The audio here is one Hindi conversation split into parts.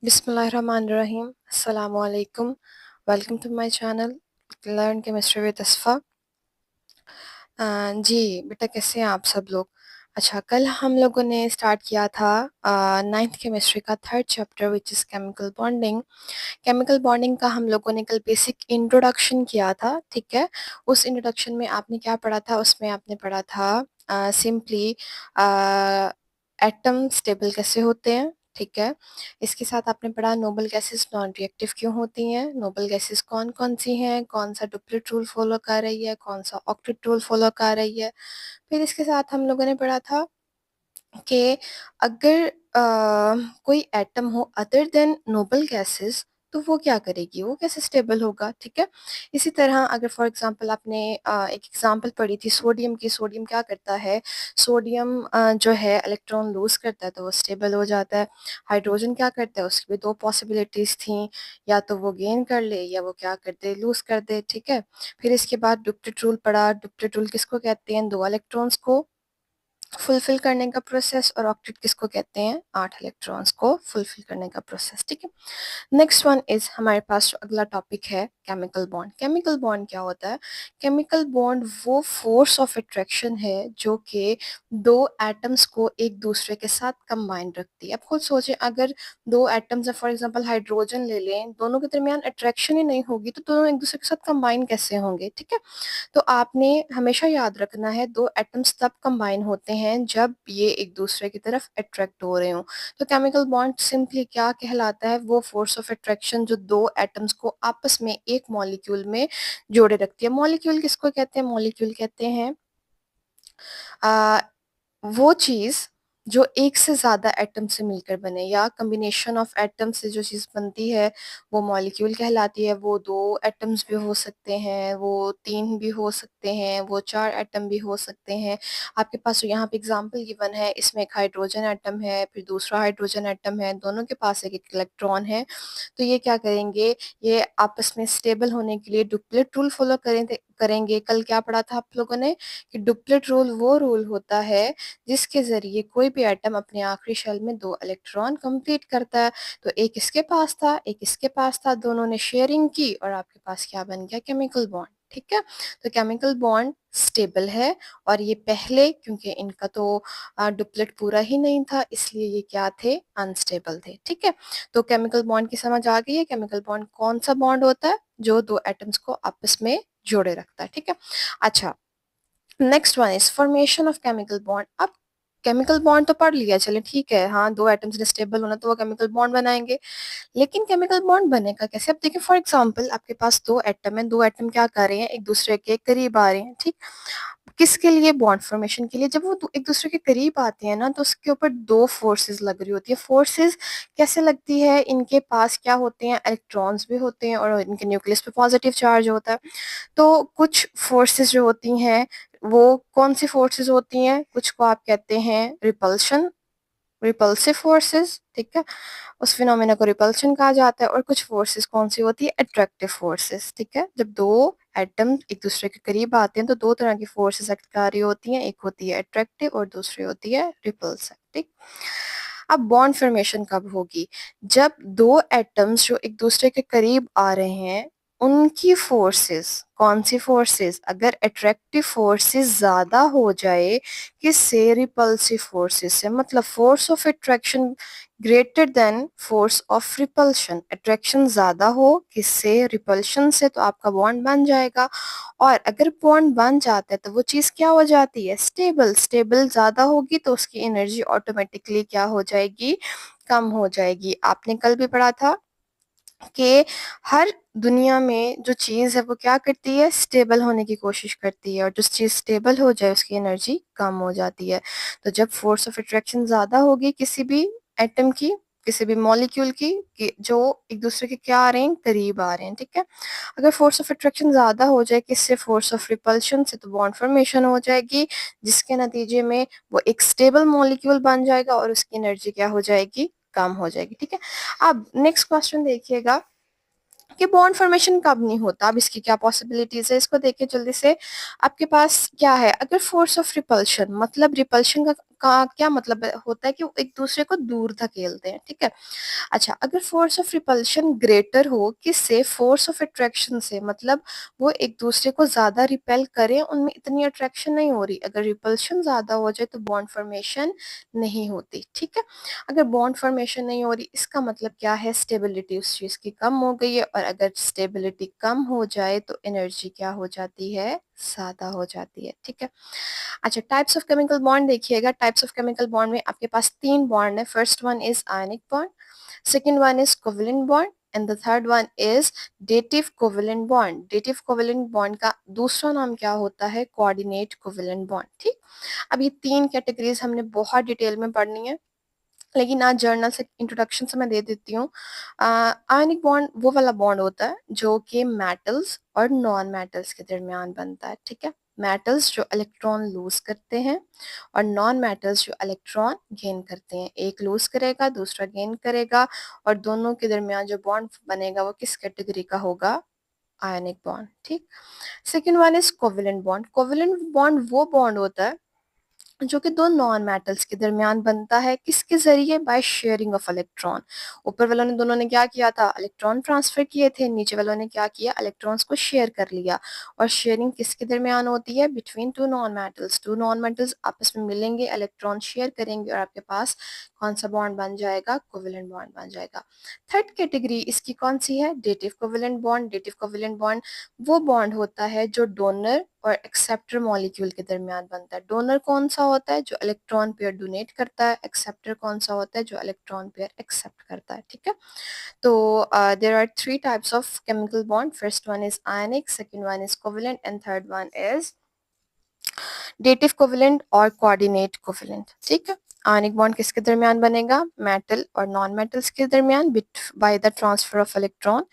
बिस्मिल्लाहिर्रहमानिर्रहीम अस्सलामु अलैकुम। Welcome to my channel learn chemistry with Asfa. जी बेटा, कैसे हैं आप सब लोग? अच्छा, कल हम लोगों ने स्टार्ट किया था 9th केमिस्ट्री का 3rd chapter which is chemical bonding. Chemical bonding का हम लोगों ने कल बेसिक इंट्रोडक्शन किया था, ठीक है। उस इंट्रोडक्शन में आपने क्या पढ़ा था? उसमें आपने पढ़ा था सिंपली एटम स्टेबल कैसे होते हैं, ठीक है। इसके साथ आपने पढ़ा नोबल गैसेस नॉन रिएक्टिव क्यों होती हैं, नोबल गैसेस कौन कौन सी हैं, कौन सा डुप्लेट रूल फॉलो कर रही है, कौन सा ऑक्टेट रूल फॉलो कर रही है। फिर इसके साथ हम लोगों ने पढ़ा था कि अगर कोई एटम हो अदर देन नोबल गैसेस तो वो क्या करेगी, वो कैसे स्टेबल होगा, ठीक है। इसी तरह अगर फॉर एग्जांपल आपने एक एग्जांपल पढ़ी थी सोडियम की। सोडियम क्या करता है? सोडियम जो है इलेक्ट्रॉन लूज करता है तो वो स्टेबल हो जाता है। हाइड्रोजन क्या करता है? उसकी भी दो पॉसिबिलिटीज थी, या तो वो गेन कर ले या वो क्या कर दे, लूज कर दे, ठीक है। फिर इसके बाद डुप्लेट रूल पढ़ा। डुप्लेट रूल किसको कहते हैं? दो इलेक्ट्रॉन्स को फुलफिल करने का प्रोसेस। और ऑक्टेट किसको कहते हैं? 8 इलेक्ट्रॉन्स को फुलफिल करने का प्रोसेस, ठीक है। नेक्स्ट वन इज हमारे पास जो अगला टॉपिक है केमिकल बॉन्ड। केमिकल बॉन्ड क्या होता है? केमिकल बॉन्ड वो फोर्स ऑफ अट्रैक्शन है जो कि दो एटम्स को एक दूसरे के साथ कंबाइन रखती है। अब खुद सोचें, अगर दो एटम्स है, फॉर एग्जांपल हाइड्रोजन ले लें, दोनों के दरमियान अट्रैक्शन ही नहीं होगी तो दोनों एक दूसरे के साथ कंबाइन कैसे होंगे, ठीक है। तो आपने हमेशा याद रखना है दो एटम्स तब कंबाइन होते हैं जब ये एक दूसरे की तरफ अट्रैक्ट हो रहे हों। तो केमिकल बॉन्ड सिंपली क्या कहलाता है? वो फोर्स ऑफ अट्रैक्शन जो दो एटम्स को आपस में एक मॉलिक्यूल में जोड़े रखती है। मॉलिक्यूल किसको कहते हैं? मॉलिक्यूल कहते हैं आ, वो चीज जो एक से ज्यादा एटम से मिलकर बने, या कॉम्बिनेशन ऑफ एटम से जो चीज बनती है वो मॉलिक्यूल कहलाती है। वो दो एटम्स भी हो सकते हैं, वो तीन भी हो सकते हैं, वो चार एटम भी हो सकते हैं। आपके पास यहाँ पे एग्जांपल गिवन है, इसमें एक हाइड्रोजन एटम है, फिर दूसरा हाइड्रोजन एटम है, दोनों के पास एक एक इलेक्ट्रॉन है। तो ये क्या करेंगे? ये आपस में स्टेबल होने के लिए डुप्लेट रूल फॉलो करेंगे। कल क्या पढ़ा था आप लोगों ने कि डुप्लेट रूल वो रूल होता है जिसके जरिए कोई भी एटम अपने आखिरी शेल में दो इलेक्ट्रॉन कंप्लीट करता है। तो एक इसके पास था, एक इसके पास था, दोनों ने शेयरिंग की और आपके पास क्या बन गया? केमिकल बॉन्ड, ठीक है। तो केमिकल बॉन्ड स्टेबल है। और ये पहले, क्योंकि इनका तो डुप्लेट पूरा ही नहीं था, इसलिए ये क्या थे? अनस्टेबल थे, ठीक है। तो केमिकल बॉन्ड की समझ आ गई है। केमिकल बॉन्ड कौन सा बॉन्ड होता है? जो दो एटम्स को आपस में जोड़े रखता है, ठीक है। अच्छा, next one is formation of chemical bond. अब केमिकल बॉन्ड तो पढ़ लिया, चले ठीक है, हाँ, दो एटम्स ने स्टेबल होना तो वो केमिकल बॉन्ड बनाएंगे। लेकिन केमिकल बॉन्ड बनेगा कैसे? अब देखिए, फॉर एग्जांपल आपके पास दो एटम है, दो एटम क्या कर रहे हैं? एक दूसरे के करीब आ रहे हैं, ठीक। किसके लिए? बॉन्ड फॉर्मेशन के लिए। जब वो एक दूसरे के करीब आते हैं ना तो उसके ऊपर दो फोर्सेस लग रही होती है। फोर्सेस कैसे लगती है? इनके पास क्या होते हैं? इलेक्ट्रॉन्स भी होते हैं और इनके न्यूक्लियस पे पॉजिटिव चार्ज होता है। तो कुछ फोर्सेस जो होती हैं वो कौन सी फोर्सेस होती हैं? कुछ को आप कहते हैं रिपल्शन, रिपल्सिव फोर्सेस, ठीक है। उस फिनोमेना को रिपल्शन कहा जाता है। और कुछ फोर्सेस कौन सी होती है? अट्रैक्टिव फोर्सेस, ठीक है। जब दो एटम एक दूसरे के करीब आते हैं तो दो तरह की फोर्सेस एक्ट कर रही होती हैं, एक होती है अट्रैक्टिव और दूसरी होती है रिपल्सिव, ठीक। अब बॉन्ड फॉर्मेशन कब होगी? जब दो एटम्स जो एक दूसरे के करीब आ रहे हैं उनकी फोर्सेस, कौन सी फोर्सेस? अगर अट्रैक्टिव फोर्सेस ज्यादा हो जाए किससे? रिपल्सिव फोर्सेस से। मतलब force of attraction greater than force of repulsion. Attraction ज्यादा हो किससे? रिपल्शन से। तो आपका बॉन्ड बन जाएगा। और अगर बॉन्ड बन जाता है तो वो चीज क्या हो जाती है? स्टेबल। स्टेबल ज्यादा होगी तो उसकी एनर्जी ऑटोमेटिकली क्या हो जाएगी? कम हो जाएगी। आपने कल भी पढ़ा था कि हर दुनिया में जो चीज है वो क्या करती है? स्टेबल होने की कोशिश करती है। और जो चीज स्टेबल हो जाए उसकी एनर्जी कम हो जाती है। तो जब फोर्स ऑफ अट्रैक्शन ज्यादा होगी किसी भी एटम की, किसी भी मॉलिक्यूल की, जो एक दूसरे के क्या आ रहे हैं? करीब आ रहे हैं, ठीक है। अगर फोर्स ऑफ अट्रैक्शन ज्यादा हो जाए किससे? फोर्स ऑफ रिपल्शन से। तो बॉन्ड फॉर्मेशन हो जाएगी जिसके नतीजे में वो एक स्टेबल मॉलिक्यूल बन जाएगा और उसकी एनर्जी क्या हो जाएगी? कम हो जाएगी, ठीक है। अब नेक्स्ट क्वेश्चन देखिएगा कि बॉन्ड फॉर्मेशन कब नहीं होता। अब इसकी क्या पॉसिबिलिटीज है इसको देखिए जल्दी से। आपके पास क्या है? अगर फोर्स ऑफ रिपल्शन, मतलब रिपल्शन का का क्या मतलब होता है कि वो एक दूसरे को दूर धकेलते हैं, ठीक है। अच्छा, अगर फोर्स ऑफ रिपल्शन ग्रेटर हो किससे, फोर्स ऑफ अट्रैक्शन से, मतलब वो एक दूसरे को ज्यादा रिपेल करें, उनमें इतनी अट्रैक्शन नहीं हो रही, अगर रिपल्शन ज्यादा हो जाए तो बॉन्ड फॉर्मेशन नहीं होती, ठीक है। अगर बॉन्ड फॉर्मेशन नहीं हो रही इसका मतलब क्या है, स्टेबिलिटी उस चीज की कम हो गई है, और अगर स्टेबिलिटी कम हो जाए तो एनर्जी क्या हो जाती है, ज्यादा हो जाती है, ठीक है। अच्छा, टाइप्स ऑफ केमिकल बॉन्ड देखिएगा, टाइप्स ऑफ केमिकल बॉन्ड में आपके पास 3 बॉन्ड है। First one is ionic bond, second one is covalent bond and the third one is dative covalent bond. Dative covalent bond का दूसरा नाम क्या होता है, कोऑर्डिनेट कोवेलेंट बॉन्ड, ठीक। अब ये 3 कैटेगरीज हमने बहुत डिटेल में पढ़नी है, लेकिन आज जर्नल से इंट्रोडक्शन से मैं दे देती हूँ। आयनिक बॉन्ड वो वाला बॉन्ड होता है जो कि मेटल्स और नॉन मेटल्स के दरमियान बनता है, ठीक है। मेटल्स जो इलेक्ट्रॉन लूज करते हैं और नॉन मेटल्स जो इलेक्ट्रॉन गेन करते हैं, एक लूज करेगा दूसरा गेन करेगा, और दोनों के दरमियान जो बॉन्ड बनेगा वो किस कैटेगरी का होगा, आयनिक बॉन्ड, ठीक। Second one is covalent bond. Covalent bond वो बॉन्ड होता है जो कि दो नॉन मेटल्स के दरमियान बनता है, किसके जरिए, बाय शेयरिंग ऑफ इलेक्ट्रॉन। ऊपर वालों ने दोनों ने क्या किया था, इलेक्ट्रॉन ट्रांसफर किए थे, नीचे वालों ने क्या किया, इलेक्ट्रॉन्स को शेयर कर लिया। और शेयरिंग किसके दरमियान होती है, between two non metals. Two non metals आपस में मिलेंगे, इलेक्ट्रॉन शेयर करेंगे, और आपके पास कौन सा बॉन्ड बन जाएगा, कोवेलेंट बॉन्ड बन जाएगा। थर्ड कैटेगरी इसकी कौन सी है, dative covalent bond. Dative covalent bond वो बॉन्ड होता है जो डोनर और एक्सेप्टर मॉलिक्यूल के दरमियान बनता है। डोनर कौन सा होता है, जो इलेक्ट्रॉन पेयर डोनेट करता है, एक्सेप्टर कौन सा होता है, जो इलेक्ट्रॉन पेयर एक्सेप्ट करता है, ठीक है। तो there are 3 types of chemical bond, first one is ionic, second one is covalent and third one is dative covalent और कोऑर्डिनेट कोवेलेंट, ठीक है। आयनिक बॉन्ड किसके दरमियान बनेगा, मेटल और नॉन मेटल्स के दरमियान by the transfer of electron.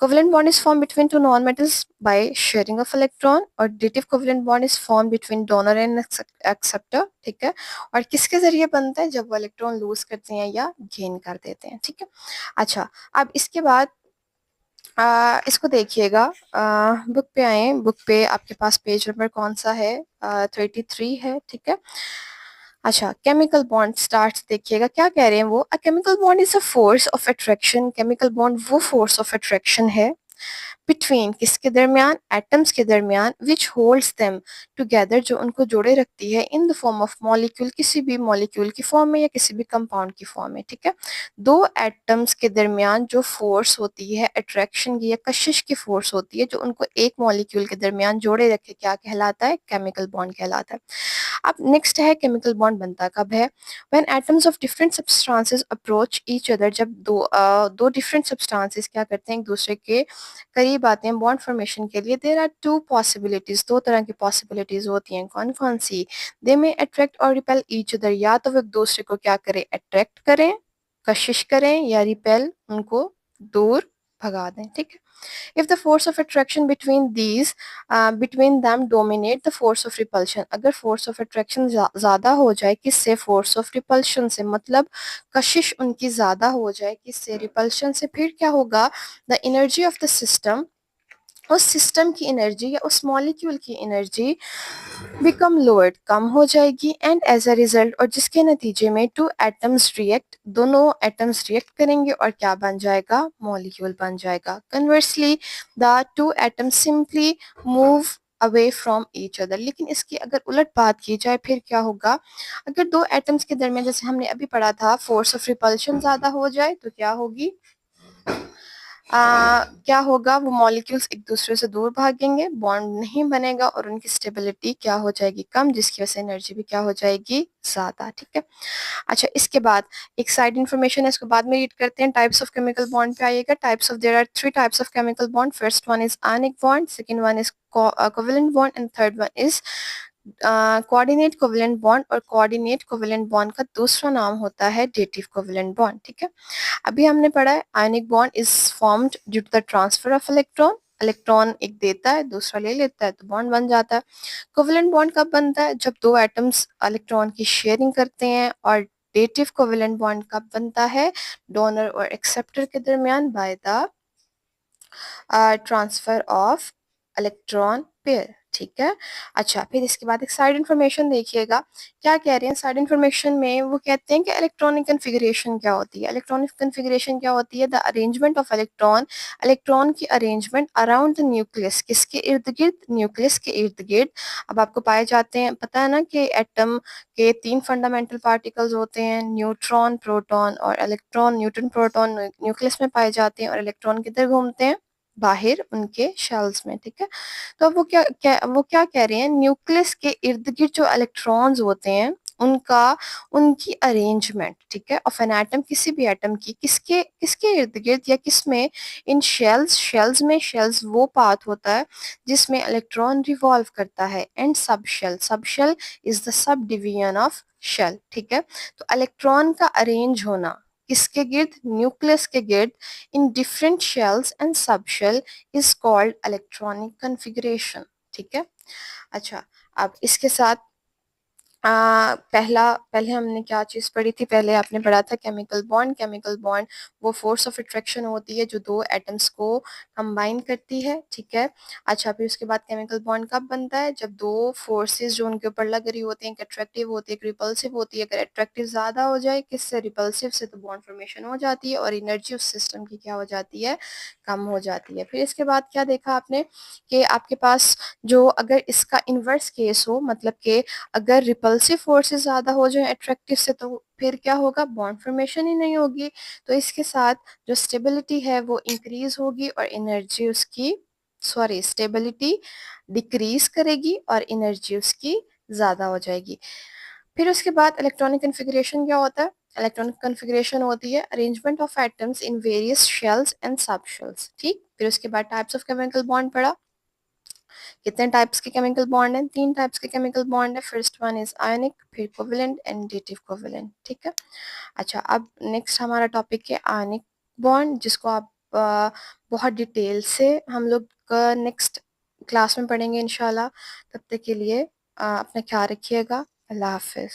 Covalent bond is formed between two nonmetals by sharing of electron, और dative covalent bond is formed between donor and acceptor, ठीक है। और किसके जरिए बनता है, जब वो इलेक्ट्रॉन लूज करते हैं या गेन कर देते हैं, ठीक है। अच्छा, अब इसके बाद इसको देखिएगा, बुक पे आए, बुक पे आपके पास पेज नंबर कौन सा है, 33 है, ठीक है। अच्छा, केमिकल बॉन्ड स्टार्ट देखिएगा, क्या कह रहे हैं वो, a chemical bond is a force of attraction. Chemical bond वो फोर्स ऑफ अट्रैक्शन है बिटवीन किसके दरमियान, एटम्स के दरमियान, विच होल्ड्स देम टुगेदर, जो उनको जोड़े रखती है, in the form of molecule, किसी भी मॉलिक्यूल की फॉर्म में या किसी भी कंपाउंड की फॉर्म में, ठीक है। दो एटम्स के दरमियान जो फोर्स होती है अट्रैक्शन की या कशिश की फोर्स होती है, जो उनको एक मॉलिक्यूल के दरमियान जोड़े रखे, क्या कहलाता है, केमिकल बॉन्ड कहलाता है। अब नेक्स्ट है केमिकल बॉन्ड बनता कब है, when atoms of different substances approach each other, जब दो डिफरेंट सब्सटेंसेस क्या करते हैं, एक दूसरे के करीब आते हैं बॉन्ड फॉर्मेशन के लिए। देयर आर टू पॉसिबिलिटीज, दो तरह की पॉसिबिलिटीज होती हैं, कौन कौन सी, दे में अट्रैक्ट और रिपेल ईच अदर, या तो वो एक दूसरे को क्या करें, अट्रैक्ट करें, कशिश करें, या रिपेल, उनको दूर भगा दें, ठीक है। If the force of attraction between them dominate the force of repulsion, अगर force of attraction ज्यादा हो जाए किससे, force of repulsion से, मतलब कशिश उनकी ज्यादा हो जाए किससे, repulsion से, फिर क्या होगा, the energy of the system, उस सिस्टम की एनर्जी या उस मॉलिक्यूल की एनर्जी बिकम लोअर्ड, कम हो जाएगी, एंड एज अ रिजल्ट, और जिसके नतीजे में टू एटम्स रिएक्ट, दोनों एटम्स रिएक्ट करेंगे और क्या बन जाएगा, मॉलिक्यूल बन जाएगा। Conversely the two atoms simply move away from each other, लेकिन इसकी अगर उलट बात की जाए फिर क्या होगा, अगर दो एटम्स के दरमियान, जैसे हमने अभी पढ़ा था, फोर्स ऑफ रिपल्शन ज्यादा हो जाए तो क्या होगी, क्या होगा, वो मॉलिक्यूल्स एक दूसरे से दूर भागेंगे, बॉन्ड नहीं बनेगा, और उनकी स्टेबिलिटी क्या हो जाएगी, कम, जिसकी वजह से एनर्जी भी क्या हो जाएगी, ज्यादा, ठीक है। अच्छा, इसके बाद एक साइड इन्फॉर्मेशन है, इसको बाद में रीड करते हैं। टाइप्स ऑफ केमिकल बॉन्ड पे आइएगा। Types of, there are 3 types of chemical bond, first one is ionic bond, second one is covalent bond and third one is coordinate covalent bond. और कोऑर्डिनेट कोवेलेंट बॉन्ड का दूसरा नाम होता है डेटिव कोवेलेंट बॉन्ड, ठीक है। अभी हमने पढ़ा है ionic bond is formed due to the transfer of electron, electron एक देता है दूसरा ले लेता है तो बॉन्ड बन जाता है। कोवेलेंट बॉन्ड कब बनता है, जब दो एटम्स इलेक्ट्रॉन की शेयरिंग करते हैं। और डेटिव कोवेलेंट बॉन्ड कब बनता है, डोनर और एक्सेप्टर के दरमियान, by the transfer of electron pair, ठीक है। अच्छा, फिर इसके बाद एक साइड इन्फॉर्मेशन देखिएगा, क्या कह रहे हैं साइड इन्फॉर्मेशन में, वो कहते हैं कि इलेक्ट्रॉनिक कन्फिगरेशन क्या होती है। इलेक्ट्रॉनिक कन्फिगरेशन क्या होती है? The arrangement of electron, electron की अरेंजमेंट अराउंड द न्यूक्लियस, किसके इर्द गिर्द? न्यूक्लियस के इर्द गिर्द। अब आपको पाए जाते हैं, पता है ना कि एटम के 3 फंडामेंटल पार्टिकल्स होते हैं, न्यूट्रॉन, प्रोटॉन और इलेक्ट्रॉन। न्यूट्रॉन प्रोटॉन न्यूक्लियस में पाए जाते हैं और इलेक्ट्रॉन किधर घूमते हैं? बाहर उनके शेल्स में, ठीक है। तो अब वो क्या कह रहे हैं, न्यूक्लियस के इर्द गिर्द जो इलेक्ट्रॉन्स होते हैं उनका, उनकी अरेंजमेंट, ठीक है, ऑफ एन एटम, किसी भी एटम की, किसके किसके इर्द गिर्द या किस में? इन शेल्स, शेल्स में, शेल्स वो पाथ होता है जिसमें इलेक्ट्रॉन रिवॉल्व करता है, and subshell, subshell is the subdivision of shell, ठीक है। तो इलेक्ट्रॉन का अरेंज होना किसके गिर्द? न्यूक्लियस के गिर्द, in different shells and subshell is called electronic configuration, ठीक है। अच्छा, अब इसके साथ पहले हमने क्या चीज पढ़ी थी? पहले आपने पढ़ा था केमिकल बॉन्ड। केमिकल बॉन्ड वो फोर्स ऑफ अट्रैक्शन होती है जो दो एटम्स को कंबाइन करती है, ठीक है। अच्छा, फिर उसके बाद केमिकल बॉन्ड कब बनता है? जब दो फोर्सेस जो उनके ऊपर लग रही होती हैं, एक अट्रैक्टिव होती है, एक रिपल्सिव होती है। अगर अट्रैक्टिव ज्यादा हो जाए किससे? रिपल्सिव से, तो बॉन्ड फॉर्मेशन हो जाती है और एनर्जी उस सिस्टम की क्या हो जाती है? कम हो जाती है। फिर इसके बाद क्या देखा आपने कि आपके पास जो, अगर इसका इनवर्स केस हो, मतलब कि अगर रिपल्सिव फोर्सेस ज्यादा हो जाए अट्रैक्टिव से, तो फिर क्या होगा? बॉन्ड फॉर्मेशन ही नहीं होगी। तो इसके साथ जो स्टेबिलिटी है वो इंक्रीज होगी और एनर्जी उसकी, सॉरी, स्टेबिलिटी डिक्रीज करेगी और एनर्जी उसकी ज्यादा हो जाएगी। फिर उसके बाद इलेक्ट्रॉनिक कन्फिगरेशन क्या होता है? इलेक्ट्रॉनिक कन्फिगरेशन होती है arrangement of atoms in various shells and सब शेल्स, ठीक। फिर उसके बाद टाइप्स ऑफ केमिकल बॉन्ड पढ़ा। कितने टाइप्स के केमिकल बॉन्ड हैं? 3 टाइप्स के केमिकल बॉन्ड है। फर्स्ट वन इज आयनिक, फिर कोवेलेंट एंड डेटिव कोवेलेंट, ठीक है। अच्छा, अब नेक्स्ट हमारा टॉपिक है आयनिक बॉन्ड, जिसको आप बहुत डिटेल से हम लोग नेक्स्ट क्लास में पढ़ेंगे इंशाल्लाह। तब तक के लिए अपना ख्याल रखिएगा। अल्लाह हाफिज।